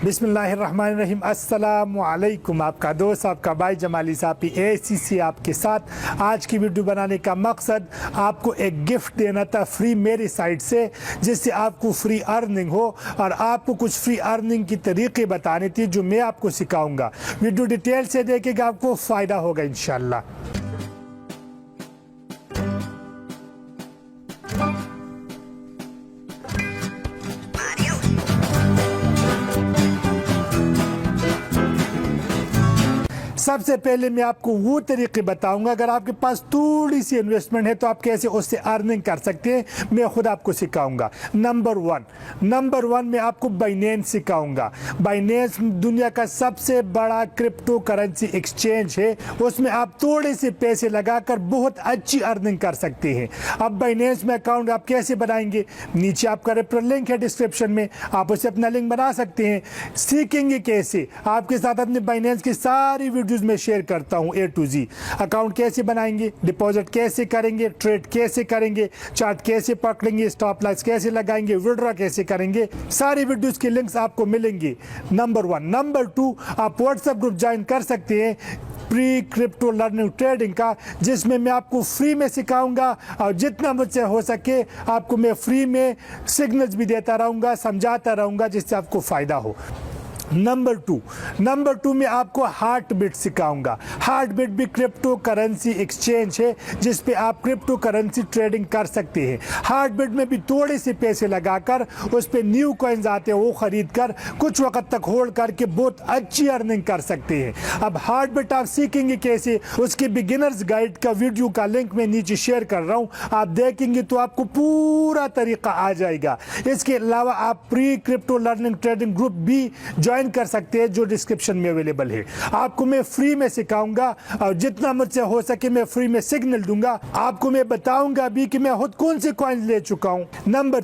बिस्मिल्लाहिर्रहमानिर्रहीम। अस्सलामु अलैकुम। आपका दोस्त आपका भाई जमाली सापी ACC आपके साथ। आज की वीडियो बनाने का मकसद आपको एक गिफ्ट देना था फ्री मेरी साइड से, जिससे आपको फ्री अर्निंग हो और आपको कुछ फ्री अर्निंग की तरीके बताने थी जो मैं आपको सिखाऊंगा। वीडियो डिटेल से देखेगा, आपको फ़ायदा होगा इंशाल्लाह। सबसे पहले मैं आपको वो तरीके बताऊंगा, अगर आपके पास थोड़ी सी इन्वेस्टमेंट है तो आप कैसे उससे अर्निंग कर सकते हैं, मैं खुद आपको सिखाऊंगा। नंबर वन मैं आपको बाइनेंस सिखाऊंगा। बाइनेंस दुनिया का सबसे बड़ा क्रिप्टो करेंसी एक्सचेंज है, उसमें आप थोड़े से पैसे लगाकर बहुत अच्छी अर्निंग कर सकते हैं। अब बाइनेंस में अकाउंट आप कैसे बनाएंगे, नीचे आपका रेफरल लिंक है डिस्क्रिप्शन में, आप उसे अपना लिंक बना सकते हैं। सीखेंगे कैसे, आपके साथ अपने बाइनेंस की सारी वीडियो में शेयर करता हूं A to Z। अकाउंट कैसे बनाएंगे, डिपॉजिट कैसे करेंगे, ट्रेड कैसे करेंगे, चार्ट कैसे पकड़ेंगे, स्टॉप लॉस कैसे लगाएंगे, विड्रॉ कैसे करेंगे, सारी वीडियोस के लिंक्स आपको मिलेंगे। नंबर 1। नंबर 2, आप व्हाट्सएप ग्रुप ज्वाइन कर सकते हैं प्री क्रिप्टो लर्निंग ट्रेडिंग का, जिसमें मैं आपको फ्री में सिखाऊंगा और जितना मुझसे हो सके आपको मैं फ्री में सिग्नल्स भी देता रहूंगा, समझाता रहूंगा, जिससे आपको फायदा हो। नंबर टू में आपको हार्ट बीट सिखाऊंगा। हार्ट बीट भी क्रिप्टो करेंसी एक्सचेंज है, जिस पे आप क्रिप्टो करेंसी ट्रेडिंग कर सकते हैं। हार्ट बीट में भी थोड़े से पैसे लगाकर उस पे न्यू कॉइन्स आते हैं, वो खरीद कर कुछ वक्त तक होल्ड करके बहुत अच्छी अर्निंग कर सकते हैं। अब हार्ट बीट आप सीखेंगे कैसे, उसके बिगिनर्स गाइड का वीडियो का लिंक मैं नीचे शेयर कर रहा हूँ, आप देखेंगे तो आपको पूरा तरीका आ जाएगा। इसके अलावा आप pre crypto learning trading group भी ज्वाइन कर सकते हैं, जो डिस्क्रिप्शन में अवेलेबल है। आपको मैं फ्री में सिखाऊंगा और जितना मुझसे हो सके मैं फ्री में सिग्नल दूंगा। आपको मैं बताऊंगा भी कि मैं खुद कौन से कॉइन ले चुका हूं। नंबर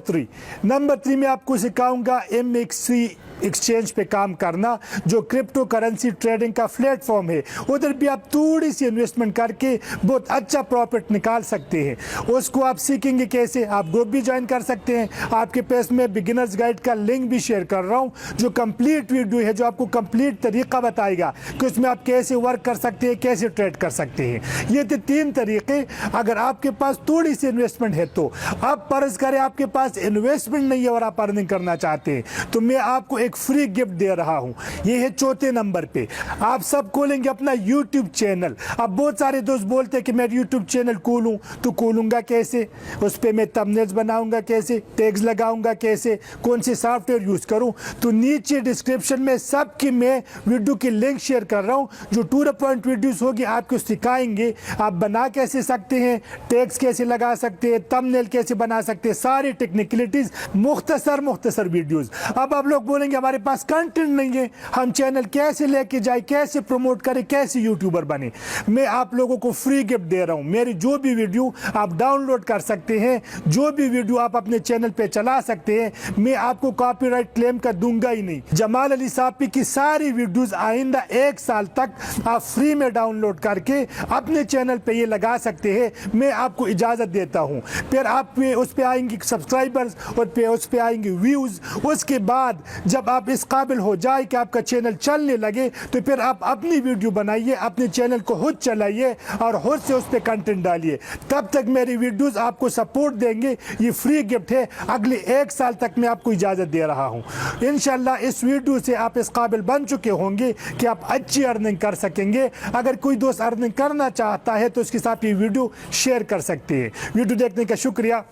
थ्री में आपको सिखाऊंगा MXC एक्सचेंज पे काम करना, जो क्रिप्टो करेंसी ट्रेडिंग का प्लेटफॉर्म है। उधर भी आप थोड़ी सी इन्वेस्टमेंट करके बहुत अच्छा प्रॉफिट निकाल सकते हैं। उसको आप सीखेंगे कैसे, आप ग्रुप भी ज्वाइन कर सकते हैं। आपके पास में बिगिनर्स गाइड का लिंक भी शेयर कर रहा हूँ, जो कंप्लीट वीडियो है, जो आपको कंप्लीट तरीका बताएगा कि उसमें आप कैसे वर्क कर सकते हैं, कैसे ट्रेड कर सकते हैं। ये थे 3 तरीके। अगर आपके पास थोड़ी सी इन्वेस्टमेंट है तो, अब फर्ज करें आपके पास इन्वेस्टमेंट नहीं है और आप अर्निंग करना चाहते हैं, तो मैं आपको एक फ्री गिफ्ट दे रहा हूं। ये है 4थे नंबर पे, आप सब खोलेंगे अपना YouTube चैनल। अब बहुत सारे दोस्त बोलते हैं कि मैं YouTube चैनल खोलूं, तो खोलूंगा कैसे, उस पे मैं थंबनेल्स बनाऊंगा कैसे, टैग्स लगाऊंगा कैसे, कौन से सॉफ्टवेयर यूज करूं, तो नीचे डिस्क्रिप्शन में सबकी मैं वीडियो की लिंक शेयर कर रहा हूं, जो 2 द पॉइंट वीडियोस होगी, आपको सिखाएंगे आप बना कैसे सकते हैं, टैग्स कैसे लगा सकते हैं, थंबनेल कैसे बना सकते हैं, सारी टेक्निकलिटीज मुख्तसर वीडियोस। अब आप लोग बोलेंगे हमारे पास कंटेंट नहीं है, हम चैनल कैसे लेके जाए, कैसे प्रमोट करें, कैसे यूट्यूबर बने। मैं आप लोगों को फ्री गिफ्ट दे रहा हूं। मेरी जो भी वीडियो आप डाउनलोड कर सकते हैं, जो भी वीडियो आप अपने चैनल पे चला सकते हैं, मैं आपको कॉपीराइट क्लेम का दूंगा ही नहीं। जमाल अली सापी की सारी वीडियोस आइंदा 1 साल तक आप फ्री में डाउनलोड करके अपने चैनल पे ये लगा सकते हैं, मैं आपको इजाजत देता हूं। फिर आप उस पे आएंगे सब्सक्राइबर्स और उस पे आएंगे व्यूज। उसके बाद जब आप इस काबिल हो जाए कि आपका चैनल चलने लगे, तो फिर आप अपनी वीडियो बनाइए, अपने चैनल को खुद चलाइए और खुद से उस पर कंटेंट डालिए। तब तक मेरी वीडियोस आपको सपोर्ट देंगे। ये फ्री गिफ्ट है, अगले 1 साल तक मैं आपको इजाज़त दे रहा हूँ। इंशाल्लाह इस वीडियो से आप इस काबिल बन चुके होंगे कि आप अच्छी अर्निंग कर सकेंगे। अगर कोई दोस्त अर्निंग करना चाहता है तो उसके साथ ये वीडियो शेयर कर सकते हैं। वीडियो देखने का शुक्रिया।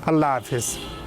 अल्लाह हाफिज़।